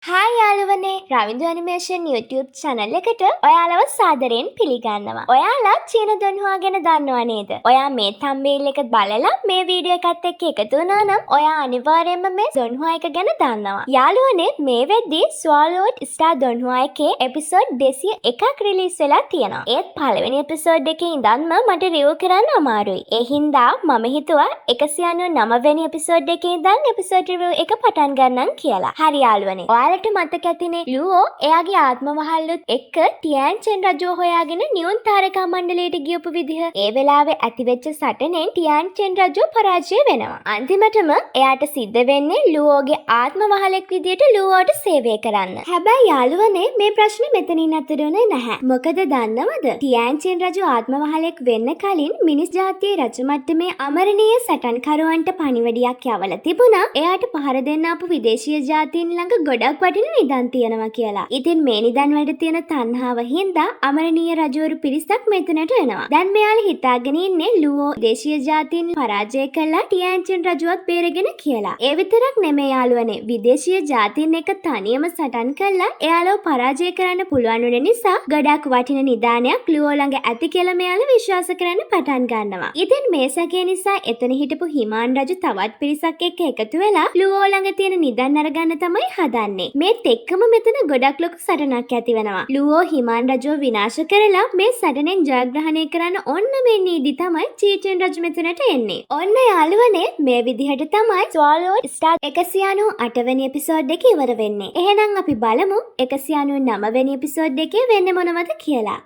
Hi යාළුවනේ Ravindu animation YouTube channel එකට ඔයාලව සාදරයෙන් පිළිගන්නවා. ඔයාලා චීන දොන්හුවා ගැන දන්නව නේද? ඔයා මේ thumbnail එක බලලා මේ වීඩියෝ එකත් එක්ක එකතු වුණා නම් ඔයා අනිවාර්යයෙන්ම මේ දොන්හුවා එක ගැන දන්නවා. යාළුවනේ මේ වෙද්දී Swallowed Star දොන්හුවා එකේ එපිසෝඩ් 201ක් රිලීස් වෙලා තියෙනවා. ඒත් පළවෙනි එපිසෝඩ් එකේ ඉඳන්ම මට රිව් කරන්න අමාරුයි. ඒ හින්දා මම හිතුවා 199 වෙනි එපිසෝඩ් එකේ ඉඳන් එපිසෝඩ් රිව් එක පටන් ගන්නම් කියලා. හරි යාළුවනේ. ඔයාලට මතක ඇතිනේ ලුවෝ එයාගේ ආත්ම වහල්ලුත් එක්ක ටියන්චන් රජුව හොයාගෙන නියුන් තාරකා මණ්ඩලයට ගියපු විදිහ. ඒ වෙලාවේ ඇතිවෙච්ච සටනෙන් ටියන්චන් රජුව පරාජය වෙනවා. අන්තිමටම එයාට සිද්ධ වෙන්නේ ලුවෝගේ ආත්ම වහලෙක් විදියට ලුවෝට සේවය කරන්න. හැබැයි යාළුවනේ මේ ප්‍රශ්නේ මෙතනින් අතරුනේ නැහැ. මොකද දන්නවද? ටියන්චන් රජු ආත්ම වහලෙක් වෙන්න කලින් මිනිස් ජාතියේ රජ මට්ටමේ අමරණීය සටන්කරුවන්ට පණිවිඩයක් යවලා තිබුණා. එයාට පහර දෙන්න ආපු විදේශීය ජාතීන් ළඟ ගොඩක් වටින නිදන් තියෙනවා කියලා. ඉතින් මේ නිදන් වලට තියෙන තණ්හාව හින්දා අමරණීය රජවරු පිරිසක් මෙතනට එනවා. දැන් මෙයාලා හිතාගෙන ඉන්නේ ලුවෝ දේශීය ජාතීන් පරාජය කළා ටියන්චන් රජුවත් බේරගෙන කියලා. ඒ විතරක් නෙමෙයි යාළුවනේ. විදේශීය ජාතීන් එක තනියම සටන් කළා එයාලව පරාජය කරන්න පුළුවන් වෙන නිසා ගොඩක් වටින නිදානයක් ලුවෝ ළඟ ඇති කියලා මෙයාලා විශ්වාස කරන්න පටන් ගන්නවා. ඉතින් මේ සැකේ නිසා එතන හිටපු හිමාන් රජු තවත් පිරිසක් එක්ක එකතු වෙලා ලුවෝ ළඟ තියෙන නිදන් අරගන්න තමයි හදන්නේ. මේත් එක්කම මෙතන ගොඩක් ලොකු සටනක් ඇති වෙනවා. ලුවෝ හිමාන් රජුව විනාශ කරලා මේ සටනෙන් ජයග්‍රහණය කරන්න ඔන්න මේ නීදි තමයි චීචෙන් රජු මෙතනට එන්නේ. ඔන්න යාළුවනේ මේ විදිහට තමයි Swallowed Star 198 වෙනි එපිසෝඩ් එක ඉවර වෙන්නේ. එහෙනම් අපි බලමු 199 වෙනි එපිසෝඩ් එකේ වෙන්නේ මොනවද කියලා.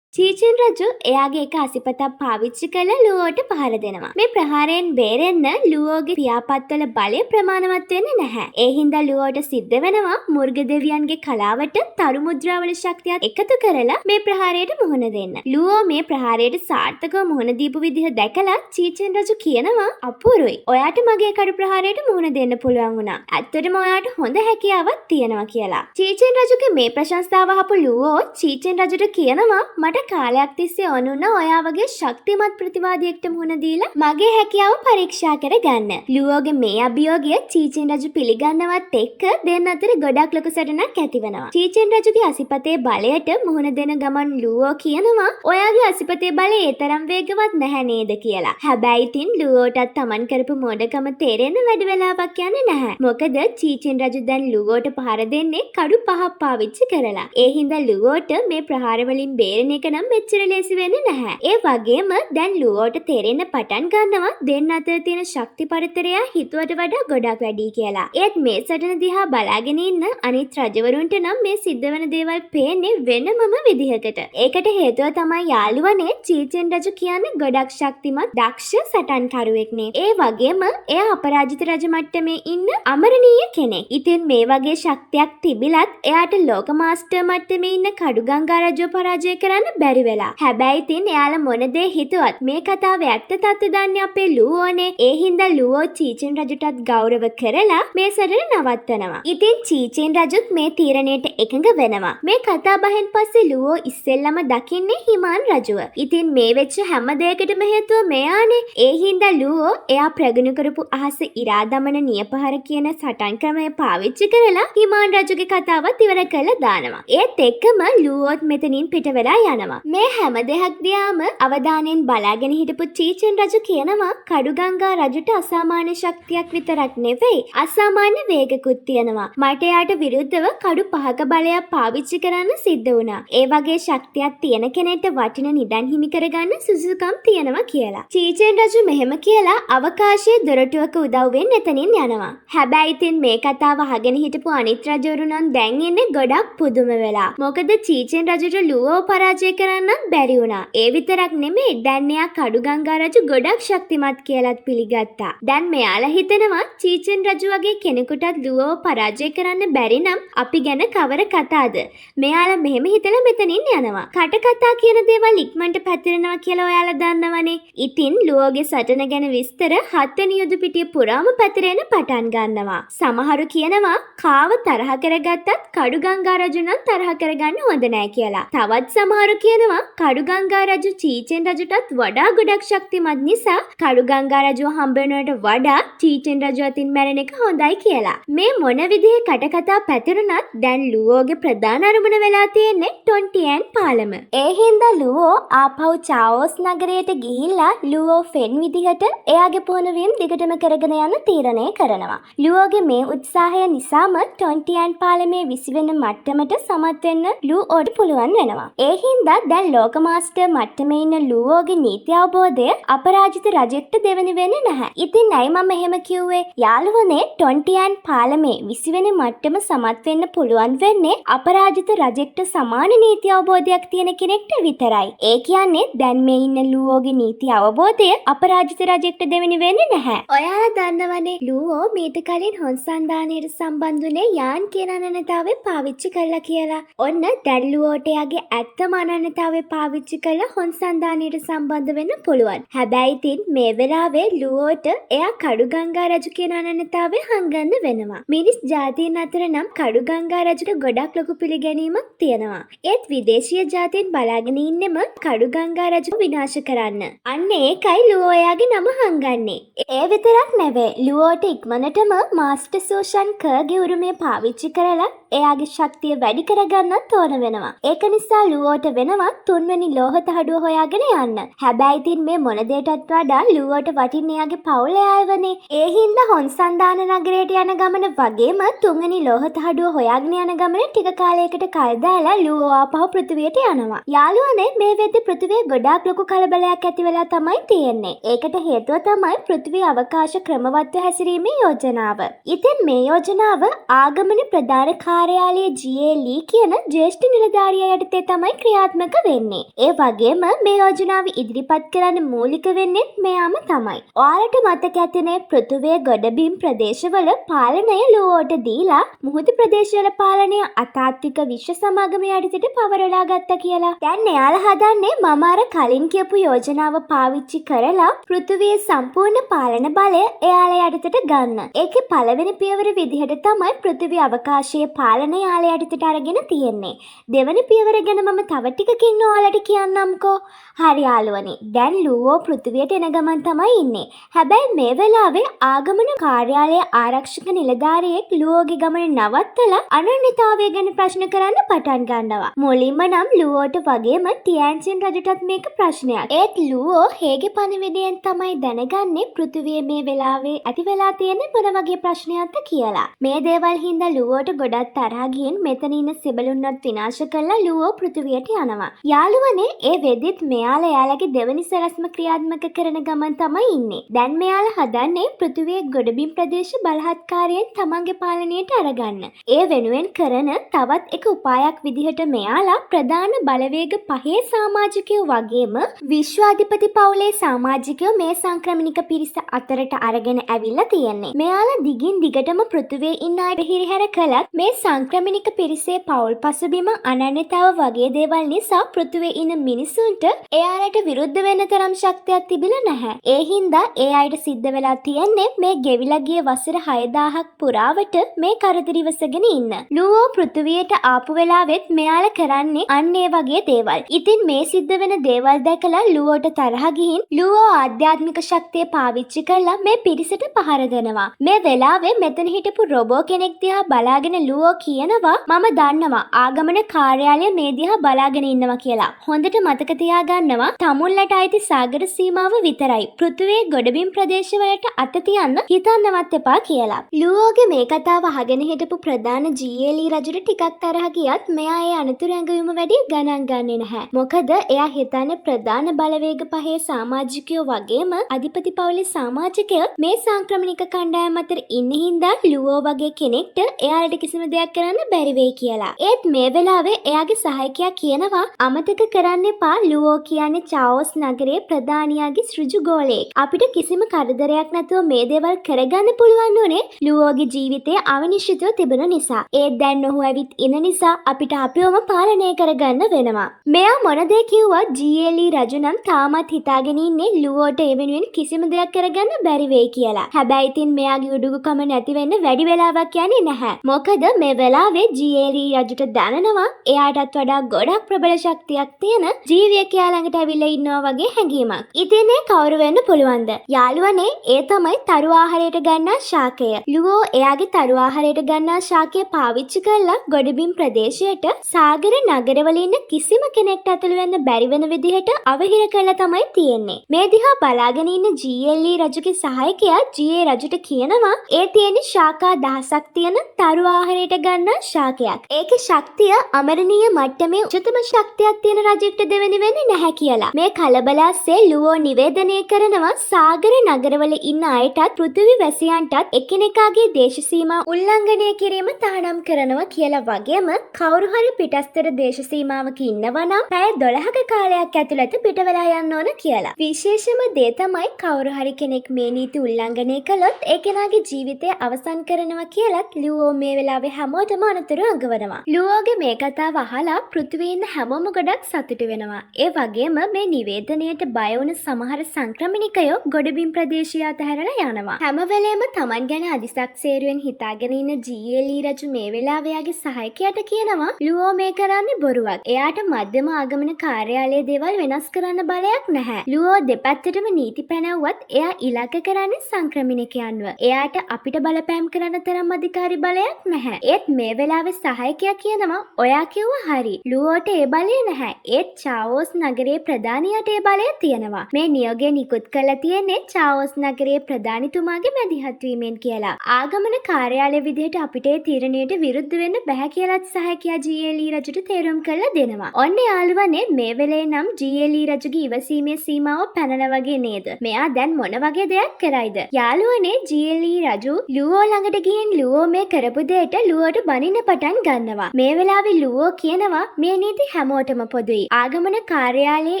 චීචෙන් රජු එයාගේ එක අසිපතක් පාවිච්චි කරලා ලුවෝට පහර දෙනවා. මේ ප්‍රහාරයෙන් බේරෙන්න ලුවෝගේ පියාපත්වල බලය ප්‍රමාණවත් වෙන්නේ නැහැ. ඒ හින්දා ලුවෝට සිද්ධ වෙනවා මුර්ග දෙවියන්ගේ කලාවට තරු මුද්‍රාවල ශක්තියත් එකතු කරලා මේ ප්‍රහාරයට මුහුණ දෙන්න. ලුවෝ මේ ප්‍රහාරයට සාර්ථකව මුහුණ දීපු විදිහ දැකලා චීචෙන් රජු කියනවා අපුරුයි. ඔයාට මගේ කඩු ප්‍රහාරයට මුහුණ දෙන්න පුළුවන් වුණා. ඇත්තටම ඔයාට හොඳ හැකියාවක් තියෙනවා කියලා. චීචෙන් රජුගේ මේ ප්‍රශංසාව අහපු ලුවෝ චීචෙන් රජුට කියනවා මට කාලයක් තිස්සේ ඕනුන ඔයා වගේ ශක්තිමත් ප්‍රතිවාදියෙක්ට මුහුණ දීලා මගේ හැකියාව පරීක්ෂා කරගන්න. ලුවෝගේ මේ අභියෝගය චීචෙන් රජු පිළිගන්නවත් එක්ක දෙන්න අතර ගොඩක් ලොකු සටනක් ඇති වෙනවා. චීචෙන් රජුගේ අසිපතේ බලයට මුහුණ දෙන ගමන් ලුවෝ කියනවා ඔයාගේ අසිපතේ බලය ඒ තරම් වේගවත් නැහැ නේද කියලා. හැබැයි ඉතින් ලුවෝටත් තමන් කරපු මොඩකම තේරෙන්න වැඩි වෙලාවක් යන්නේ නැහැ. මොකද චීචෙන් රජු දැන් ලුවෝට පහර දෙන්නේ කඩු 5ක් පාවිච්චි කරලා. ඒ හින්දා ලුවෝට මේ ප්‍රහාර වලින් බේරෙන එක නම් මෙච්චර ලේසි වෙන්නේ නැහැ. ඒ වගේම දැන් ලුවෝට තේරෙන්න පටන් ගන්නවා දෙන්න අතර තියෙන ශක්ති පරිතරය හිතුවට වඩා ගොඩක් වැඩි කියලා. ඒත් මේ සටන දිහා බලාගෙන ඉන්න අනිත් රජවරුන්ට නම් මේ සිද්ධ වෙන දේවල් පේන්නේ වෙනමම විදිහකට. ඒකට හේතුව තමයි යාළුවනේ චීචෙන් රජු කියන්නේ ගොඩක් ශක්තිමත් දක්ෂ සටන්කරුවෙක්නේ. ඒ වගේම එයා අපරාජිත රජ මට්ටමේ ඉන්න අමරණීය කෙනෙක්. ඉතින් මේ වගේ ශක්තියක් තිබිලත් එයාට ලෝක මාස්ටර් මට්ටමේ ඉන්න කඩුගංගා රජුව පරාජය කරන්න බැරි වෙලා. හැබැයි ඉතින් එයාලා මොන දේ හිතුවත් මේ කතාවේ ඇත්ත තත්ත්වය දන්නේ අපේ ලුවෝනේ. ඒ හින්දා ලුවෝ චීචෙන් රජුටත් ගෞරව කරලා මේ සටන නවත්තනවා. ඉතින් චීචෙන් රජුත් මේ තීරණයට එකඟ වෙනවා. මේ කතා බහෙන් පස්සේ ලුවෝ ඉස්සෙල්ලම දකින්නේ හිමාන් රජුව. ඉතින් මේ වෙච්ච හැම දෙයකටම හේතුව මෙයානේ. ඒ හින්දා ලුවෝ එයා ප්‍රගුණ කරපු අහස ඉරා දමන නියපහර කියන සටන් ක්‍රමය පාවිච්චි කරලා හිමාන් රජුගේ කතාවත් ඉවර කරලා දානවා. ඒත් එක්කම ලුවෝත් මෙතනින් පිට වෙලා යනවා. මේ හැම දෙයක් දිහාම අවධානයෙන් බලාගෙන හිටපු චීචෙන් රජු කියනවා කඩුගංගා රජුට අසාමාන්‍ය ශක්තියක් විතරක් නෙවෙයි අසාමාන්‍ය වේගකුත් තියෙනවා. මට එයාට විරුද්ධව කඩු 5ක බලයක් පාවිච්චි කරන්න සිද්ධ වුණා. ඒ වගේ ශක්තියක් තියෙන කෙනෙක්ට වටින නිදන් හිමි කරගන්න සුසුකම් තියෙනවා කියලා. චීචෙන් රජු මෙහෙම කියලා අවකාශයේ දොරටුවක උදව්වෙන් එතනින් යනවා. හැබැයි ඉතින් මේ කතාව අහගෙන හිටපු අනිත් රජවරු නම් දැන් ඉන්නේ ගොඩක් පුදුම වෙලා. මොකද චීචෙන් රජුට ලුවෝ පරාජය කරන්නත් බැරි වුණා. ඒ විතරක් නෙමෙයි දැන් එයා කඩුගංගා රජු ගොඩක් ශක්තිමත් කියලාත් පිළිගත්තා. දැන් මෙයාලා හිතනවා චීචෙන් රජු වගේ කෙනෙකුටත් ලුවෝ පරාජය කරන්න බැරි නම් අපි ගැන කවර කතාද? මෙයාලා මෙහෙම හිතලා මෙතනින් යනවා. කට කතා කියන දේවල් ඉක්මනට පැතිරෙනවා කියලා ඔයාලා දන්නවනේ. ඉතින් ලුවෝගේ සටන ගැන විස්තර 7 වෙනි යුද පිටිය පුරාම පැතිරෙන්න පටන් ගන්නවා. සමහරු කියනවා කාව තරහ කරගත්තත් කඩුගංගා රජු නම් තරහ කරගන්න හොඳ නෑ කියලා. තවත් සමහරු කියනවා කඩුගංගා රජු චීචෙන් රජුටත් වඩා ගොඩක් ශක්තිමත් නිසා කඩුගංගා රජුව හම්බ වෙනවට වඩා චීචෙන් රජු අතින් මැරෙන එක හොඳයි කියලා. මේ මොන විදිහේ කටකතා පැතිරුණත් දැන් ලුවෝගේ ප්‍රධාන අරමුණ වෙලා තියෙන්නේ ටොන්ටියන් පාලම. ඒ හින්දා ලුවෝ ආපහු චාවෝස් නගරයට ගිහිල්ලා ලුවෝ ෆෙන් විදිහට එයාගේ පුහුණුවීම් දිගටම කරගෙන යන්න තීරණය කරනවා. ලුවෝගේ මේ උත්සාහය නිසාම ටොන්ටියන් පාලමේ විසිවෙන මට්ටමට සමත් වෙන්න ලුවෝට පුළුවන් වෙනවා. ඒ හින්දා දැන් ලෝක මාස්ටර් මට්ටමේ ඉන්න ලුවෝගේ නීති අවබෝධය අපරාජිත රජෙක්ට දෙවෙනි වෙන්නේ නැහැ. ඉතින් ඇයි මම එහෙම කිව්වේ? යාළුවනේ ටොන්ටියන් පාලමේ විසිවෙන මට්ටම සමත් වෙන්න පුළුවන් වෙන්නේ අපරාජිත රජෙක්ට සමාන නීති අවබෝධයක් තියෙන කෙනෙක්ට විතරයි. ඒ කියන්නේ දැන් මේ ඉන්න ලුවෝගේ නීති අවබෝධය අපරාජිත රජෙක්ට දෙවෙනි වෙන්නේ නැහැ. ඔයාලා දන්නවනේ ලුවෝ මීට කලින් හොන්සන්දානයට සම්බන්ධුනේ යාන් කියන අනන්‍යතාවය පාවිච්චි කළා කියලා. ඔන්න දැන් ලුවෝට යාගේ ඇත්තම අනන්‍යතාවය පාවිච්චි කළා හොන්සන්දානයට සම්බන්ධ වෙන්න පුළුවන්. හැබැයි ඉතින් මේ වෙලාවේ ලුවෝට එයා කඩුගංගා රජු කියන අනන්‍යතාවය හංගන්න වෙනවා. මිනිස් ජාතීන් අතර නම් කඩුගංගා රජුට ගොඩක් ලොකු පිළිගැනීමක් තියෙනවා. ඒත් විදේශීය ජාතීන් බලාගෙන ඉන්නෙම කඩුගංගා රජු විනාශ කරන්න. අන්න ඒකයි ලුවෝ එයාගේ නම හංගන්නේ. ඒ විතරක් නෙවෙයි ලුවෝට ඉක්මනටම මාස්ටර් සෝෂන් කර්ගේ උරුමය පාවිච්චි කරලා එයාගේ ශක්තිය වැඩි කරගන්නත් ඕන වෙනවා. ඒක නිසා ලුවෝට වෙනවා තුන්වෙනි ලෝහ තහඩුව හොයාගෙන යන්න. හැබැයි ඉතින් මේ මොන දෙයටත් වඩා ලුවෝට වටින්නේ එයාගේ පවුලේ අයවනේ. ඒ හින්දා හොන්සන්දාන නගරයට යන ගමන වගේම තුන්වෙනි ලෝහ තහඩුව හොයාගෙන යන ගමන ටික කාලයකට කල් දාලා ලුවෝ ආපහු පෘථිවියට යනවා. යාළුවනේ මේ වෙද්දි පෘථිවියේ ගොඩාක් ලොකු කලබලයක් ඇති වෙලා තමයි තියෙන්නේ. ඒකට හේතුව තමයි පෘථිවි අවකාශ ක්‍රමවත්ව හැසිරීමේ යෝජනාව. ඉතින් මේ යෝජනාව ආගමන ප්‍රධාන කාර්යාලයේ ජී.ඒ. ලී කියන ජ්‍යෙෂ්ඨ නිලධාරියා යටතේ තමයි ක්‍රියාත්මක වෙන්නේ. ඒ වගේම මේ යෝජනාව ඉදිරිපත් කරන්න මූලික වෙන්නේ මෙයාම තමයි. ඔයාලට මතක ඇතිනේ පෘථිවියේ ගොඩබිම් ප්‍රදේශවල පාලනය ලුවෝට දීලා මුහුදු ප්‍රදේශවල පාලනය අතාත්වික විශ්ව සමාගම යටතට පවරලා ගත්තා කියලා. දැන් එයාලා හදන්නේ මම අර කලින් කියපු යෝජනාව පාවිච්චි කරලා පෘථිවියේ සම්පූර්ණ පාලන බලය එයාලා යටතට ගන්න. ඒකේ පළවෙනි පියවර විදිහට තමයි පෘථිවි අවකාශයේ පාලනය එයාලා යටතට අරගෙන තියෙන්නේ. දෙවෙනි පියවර ගැන මම තව ටිකකින් ඔයාලට කියන්නම්කෝ. හරි යාළුවනේ. දැන් ලුවෝ පෘථිවියට එන ගමන් තමයි ඉන්නේ. හැබැයි මේ වෙලාවේ ආගමන කාර්යාලයේ ආරක්ෂක නිලධාරියෙක් ලුවෝගේ ගමන නවත්තලා අනන්‍යතාවය ගැන ප්‍රශ්න කරන්න පටන් ගන්නවා. මුලින්ම නම් ලුවෝට වගේම ටියන්සින් රජුටත් මේක ප්‍රශ්නයක්. ඒත් ලුවෝ හේගේ පණිවිඩයෙන් තමයි දැනගන්නේ පෘථිවියේ මේ වෙලාවේ ඇති වෙලා තියෙන මොන වගේ ප්‍රශ්නයක්ද කියලා. මේ දේවල් හින්දා ලුවෝට ගොඩක් තරහ ගිහින් මෙතන ඉන්න සිබළුන්වත් විනාශ කරලා ලුවෝ පෘථිවියට යනවා. යාළුවනේ ඒ වෙද්දිත් මෙයාලා එයාලගේ දෙවෙනි සැලැස්ම ක්‍රියාත්මක කරන ගමන් තමයි ඉන්නේ. දැන් මෙයාලා හදන්නේ පෘථිවියේ ගොඩබිම් ප්‍රදේශ බලහත්කාරයෙන් තමන්ගේ පාලනයට අරගන්න. ඒ වෙනුවෙන් කරන තවත් එක උපායක් විදිහට මෙයාලා ප්‍රධාන බලවේග පහේ සමාජිකයෝ වගේම විශ්වාධිපති පවුලේ සමාජිකයෝ මේ සංක්‍රමණික පිරිස අතරට අරගෙන ඇවිල්ලා තියෙන්නේ. මෙයාලා දිගින් දිගටම පෘථිවියේ ඉන්න අයට හිරිහැර කළත් මේ සංක්‍රමණික පිරිසේ පවුල් පසුබිම අනන්‍යතාව වගේ දේවල් නිසා පෘථිවියේ ඉන්න මිනිසුන්ට එයාලට විරුද්ධ වෙන්න තරම් ශක්තියක් තිබිලා නැහැ. ඒ හින්දා ඒ අයට සිද්ධ වෙලා තියෙන්නේ මේ ගෙවිලා ගිය වසර 6000ක් පුරාවට මේ කරදර ඉවසගෙන ඉන්න. ලුවෝ පෘථිවියට ආපු වෙලාවෙත් මෙයාලා කරන්නේ අන්න ඒ වගේ දේවල්. ඉතින් මේ සිද්ධ වෙන දේවල් දැකලා ලුවෝට තරහ ගිහින් ලුවෝ ආධ්‍යාත්මික ශක්තිය පාවිච්චි කරලා මේ පිරිසට පහර දෙනවා. මේ වෙලාවේ මෙතන හිටපු රොබෝ කෙනෙක් දිහා බලාගෙන ලුවෝ කියනවා මම දන්නවා ආගමන කාර්යාලය මේ දිහා බලාගෙන ඉන්නවා කියලා. හොඳට මතක තියාගන්නවා තමුන්ලට අයිති සාගර සීමාව විතරයි. පෘථිවියේ ගොඩබිම් ප්‍රදේශවලට අත තියන්න හිතන්නවත් එපා කියලා. ලුවෝගේ මේ කතාව අහගෙන හිටපු ප්‍රධාන ජී.ඒ. ලී රජුට ටිකක් තරහ ගියත් මෙයා ඒ අනතුරු ඇඟවීම වැඩි ගණන් ගන්නේ නැහැ. මොකද එයා හිතන්නේ ප්‍රධාන බලවේග පහේ සමාජිකයෝ වගේම අධිපති පවුලේ සමාජිකයෝ මේ සංක්‍රමණික කණ්ඩායම අතර ඉන්න හින්දා ලුවෝ වගේ කෙනෙක්ට එයාලට කිසිම දෙයක් කරන්න බැරි වෙයි කියලා. ඒත් මේ වෙලාවේ එයාගේ සහායකයා කියනවා අමතක කරන්න එපා ලුවෝ කියන්නේ චාවෝස් නගරයේ ප්‍රධානියාගේ ඍජු ගෝලයෙක්. අපිට කිසිම කරදරයක් නැතුව මේ දේවල් කරගන්න පුළුවන් උනේ ලුවෝගේ ජීවිතය අවිනිශ්චිතව තිබුණ නිසා. ඒත් දැන් ඔහු ඇවිත් ඉන්න නිසා අපිට අපිවම පාලනය කරගන්න වෙනවා. මෙයා මොන දේ කිව්වත් ජී.ඒ. ලී රජු නම් තාමත් හිතාගෙන ඉන්නේ ලුවෝට ඒ වෙනුවෙන් කිසිම දෙයක් කරගන්න බැරි වෙයි කියලා. හැබැයි ඉතින් මෙයාගේ උඩුගුකම නැති වෙන්න වැඩි වෙලාවක් යන්නේ නැහැ. මොකද මේ මේ වෙලාවේ ජීඑලී රජුට දැනෙනවා එයාටත් වඩා ගොඩක් ප්‍රබල ශක්තියක් තියෙන ජීවියෙක් එයා ළඟට ඇවිල්ලා ඉන්නවා වගේ හැඟීමක්. ඉතින් ඒ කවුරු වෙන්න පුළුවන්ද? යාළුවනේ ඒ තමයි තරු ආහාරයට ගන්නා ශාකය. ලුවෝ එයාගේ තරු ආහාරයට ගන්නා ශාකය පාවිච්චි කරලා ගොඩබිම් ප්‍රදේශයට සාගර නගරවල ඉන්න කිසිම කෙනෙක්ට ඇතුළු වෙන්න බැරි වෙන විදිහට අවහිර කරලා තමයි තියෙන්නේ. මේ දිහා බලාගෙන ඉන්න ජීඑල්ලී රජුගේ සහායකයා ජීඒ රජුට කියනවා ඒ තියෙන ශාකා දහසක් තියෙන තරු ආහාරයට ගන්නා ශාකයක්. ඒකේ ශක්තිය අමරණීය මට්ටමේ උච්චතම ශක්තියක් තියෙන රජෙක්ට දෙවෙනි වෙන්නේ නැහැ කියලා. මේ කලබලස්සේ ලුවෝ නිවේදනය කරනවා සාගර නගරවල ඉන්න අයටත් පෘථිවි වැසියන්ටත් එකිනෙකාගේ දේශ සීමා උල්ලංඝනය කිරීම තහනම් කරනවා කියලා වගේම කවුරු හරි පිටස්තර දේශ සීමාවක ඉන්නවා නම් පැය 12ක කාලයක් ඇතුළත පිට වෙලා යන්න ඕන කියලා. විශේෂම දේ තමයි කවුරු හරි කෙනෙක් මේ නීති උල්ලංඝනය කළොත් ඒ කෙනාගේ ජීවිතය අවසන් කරනවා කියලත් ලුවෝ මේ වෙලාවේ හැමෝටම අනතුරු අඟවනවා. ලුවෝගේ මේ කතාව අහලා පෘථිවියේ ඉන්න හැමෝම ගොඩක් සතුටු වෙනවා. ඒ වගේම මේ නිවේදනයට බය වුණ සමහර සංක්‍රමණිකයෝ ගොඩබිම් ප්‍රදේශය අතහැරලා යනවා. හැම වෙලේම Taman ගැන අදිසක්සේරුවෙන් හිතාගෙන ඉන්න ජීඑලී රජු මේ වෙලාවේ යාගේ සහායකයාට කියනවා ලුවෝ මේ කරන්නේ බොරුවක්. එයාට මධ්‍යම ආගමන කාර්යාලයේ දේවල් වෙනස් කරන්න බලයක් නැහැ. ලුවෝ දෙපැත්තටම නීති පැනවුවත් එයා ඉලක්ක කරන්නේ සංක්‍රමණිකයන්ව. එයාට අපිට බලපෑම් කරන්න තරම් අධිකාරී බලයක් නැහැ. ඒත් මේ වෙලාවේ සහායකයා කියනවා ඔයා කිව්වා හරි. ලුවෝට ඒ බලය නැහැ. ඒත් චාවෝස් නගරයේ ප්‍රධානියට ඒ බලය තියෙනවා. මේ නියෝගය නිකුත් කරලා තියෙන්නේ චාවෝස් නගරයේ ප්‍රධානිතුමාගේ මැදිහත් වීමෙන් කියලා. ආගමන කාර්යාලය විදිහට අපිට ඒ තීරණයට විරුද්ධ වෙන්න බෑ කියලාත් සහායකයා ජීඑලී රජුට තේරුම් කරලා දෙනවා. ඔන්න යාළුවනේ මේ වෙලේ නම් ජීඑලී රජුගේ ඉවසීමේ සීමාව පැනලා වගේ නේද? මෙයා දැන් මොන වගේ දෙයක් කරයිද? යාළුවනේ ජීඑලී රජු ලුවෝ ළඟට ගිහින් ලුවෝ මේ කරපු දෙයට ලුවෝට බනින්න පටන් ගන්නවා. මේ වෙලාවේ ලුවෝ කියනවා මේ නීති හැමෝටම පොදුයි. ආගමන කාර්යාලයේ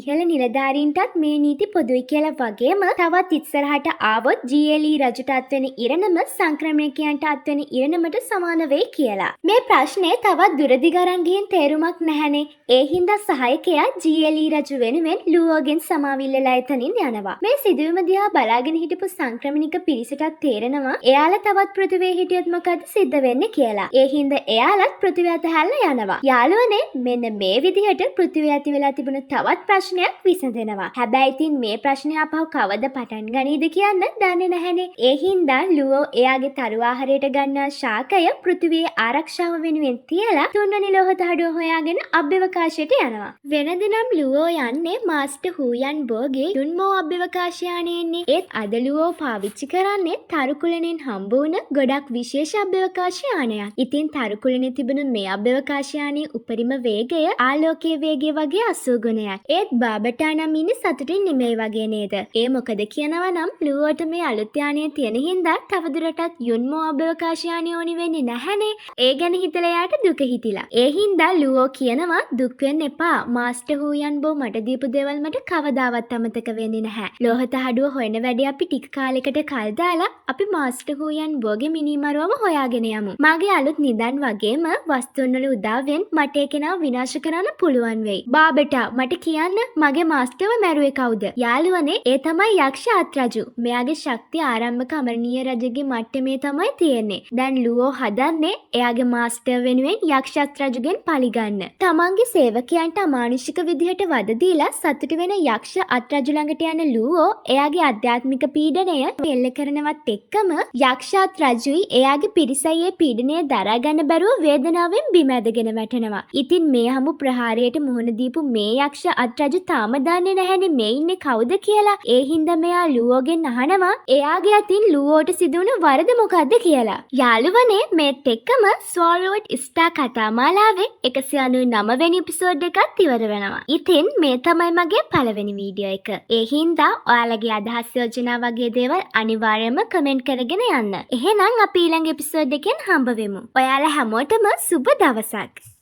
ඉහළ නිලධාරීන්ටත් මේ නීති පොදුයි කියලා වගේම තවත් ඉස්සරහට ආවොත් ජීඑලී රජුට අත්වෙන ඉරණම සංක්‍රමණිකයන්ට අත්වෙන ඉරණමට සමාන වෙයි කියලා. මේ ප්‍රශ්නේ තවත් දුරදිග අරන් ගිහින් තේරුමක් නැහැනේ. ඒ හින්දා සහායකයා ජීඑලී රජු වෙනුවෙන් ලුවෝගෙන් සමාවිල්ලලා එතනින් යනවා. මේ සිදුවීම දිහා බලාගෙන හිටපු සංක්‍රමණික පිරිසටත් තේරෙනවා එයාලා තවත් පෘථිවියේ හිටියොත් මොකද සිද්ධ වෙන්නේ කියලා. ඒ හින්දා එයාලත් පෘථිවිය අතහැරලා යනවා. යාළුවනේ මෙන්න මේ විදිහට පෘථිවිය ඇති වෙලා තිබුණ තවත් ප්‍රශ්නයක් විසඳෙනවා. හැබැයි ඉතින් මේ ප්‍රශ්නේ ආපහු කවද පටන් ගනීද කියන්න දන්නේ නැහැනේ. ඒ හින්දා ලුවෝ එයාගේ තරු ආහාරයට ගන්නා ශාකය පෘථිවියේ ආරක්ෂාව වෙනුවෙන් තියලා තුන්වෙනි ලෝහ තහඩුව හොයාගෙන අභ්‍යවකාශයට යනවා. වෙනද නම් ලුවෝ යන්නේ මාස්ටර් හූයන් බෝගේ යුන්මෝ අභ්‍යවකාශයානෙන්නේ. ඒත් අද ලුවෝ පාවිච්චි කරන්නේ තරුකුලනෙන් හම්බ වුණ ගොඩක් විශේෂ අභ්‍යවකාශයානයක්. ඉතින් තරුකුලනේ තිබුණු මේ අභ්‍යවකාශයානයේ උපරිම වේගය ආලෝකයේ වේගය වගේ 80 ගුණයක්. ඒත් බාබටා නම් ඉන්නේ සතුටින් නෙමෙයි වගේ නේද? ඒ මොකද කියනවා නම් ලුවෝට මේ අලුත් යානය තියෙන හින්දා තවදුරටත් යුන්මෝ අභ්‍යවකාශයානය ඕනි වෙන්නේ නැහනේ. ඒ ගැන හිතලා යාට දුක හිතිලා. ඒ හින්දා ලුවෝ කියනවා දුක් වෙන්න එපා. මාස්ටර් හූයන් බෝ මට දීපු දේවල් මට කවදාවත් අමතක වෙන්නේ නැහැ. ලෝහ තහඩුව හොයන වැඩේ අපි ටික කාලයකට කල් දාලා අපි මාස්ටර් හූයන් බෝගේ මිනිමරුවම හොයාගෙන යමු. මාගේ අලුත් නිදන් වගේම වස්තුන් වල උදාවෙන් මට ඒ කෙනාව විනාශ කරන්න පුළුවන් වෙයි. බාබටා මට කියන්න මගේ මාස්ටර්ව මැරුවේ කවුද? යාළුවනේ ඒ තමයි යක්ෂ අත්රජු. මෙයාගේ ශක්තිය ආරම්භක අමරණීය රජගේ මට්ටමේ තමයි තියෙන්නේ. දැන් ලුවෝ හදන්නේ එයාගේ මාස්ටර් වෙනුවෙන් යක්ෂ අත්රජුගෙන් පලිගන්න. තමන්ගේ සේවකයන්ට අමානුෂික විදිහට වද දීලා සතුට වෙන යක්ෂ අත්රජු ළඟට යන ලුවෝ එයාගේ ආධ්‍යාත්මික පීඩනය එල්ල කරනවත් එක්කම යක්ෂ අත්රජුයි එයාගේ පිරිසයි ඒ පීඩනය දරා ගන්න බැරුව වේදනාවෙන් බිම ඇදගෙන වැටෙනවා. ඉතින් මේ හමු ප්‍රහාරයට මුහුණ දීපු මේ යක්ෂ අත්රජු තාම දන්නේ නැහැනේ මේ ඉන්නේ කවුද කියලා. ඒ හින්දා මෙයා ලුවෝගෙන් අහනවා එයාගේ අතින් ලුවෝට සිදුවුණු වරද මොකද්ද කියලා. යාළුවනේ මේත් එක්කම ස්වෝල්වර්ඩ් ස්ටාර් කතාමාලාවේ 199 වෙනි එපිසෝඩ් එකත් ඉවර වෙනවා. ඉතින් මේ තමයි මගේ පළවෙනි වීඩියෝ එක. ඒ හින්දා ඔයාලගේ අදහස් යෝජනා වගේ දේවල් අනිවාර්යයෙන්ම කමෙන්ට් කරගෙන යන්න. එහෙනම් අපි ඊළඟ එපිසෝඩ් එකෙන් හම්බ වෙමු. ඔයාලා හැමෝටම සුබ දවසක්.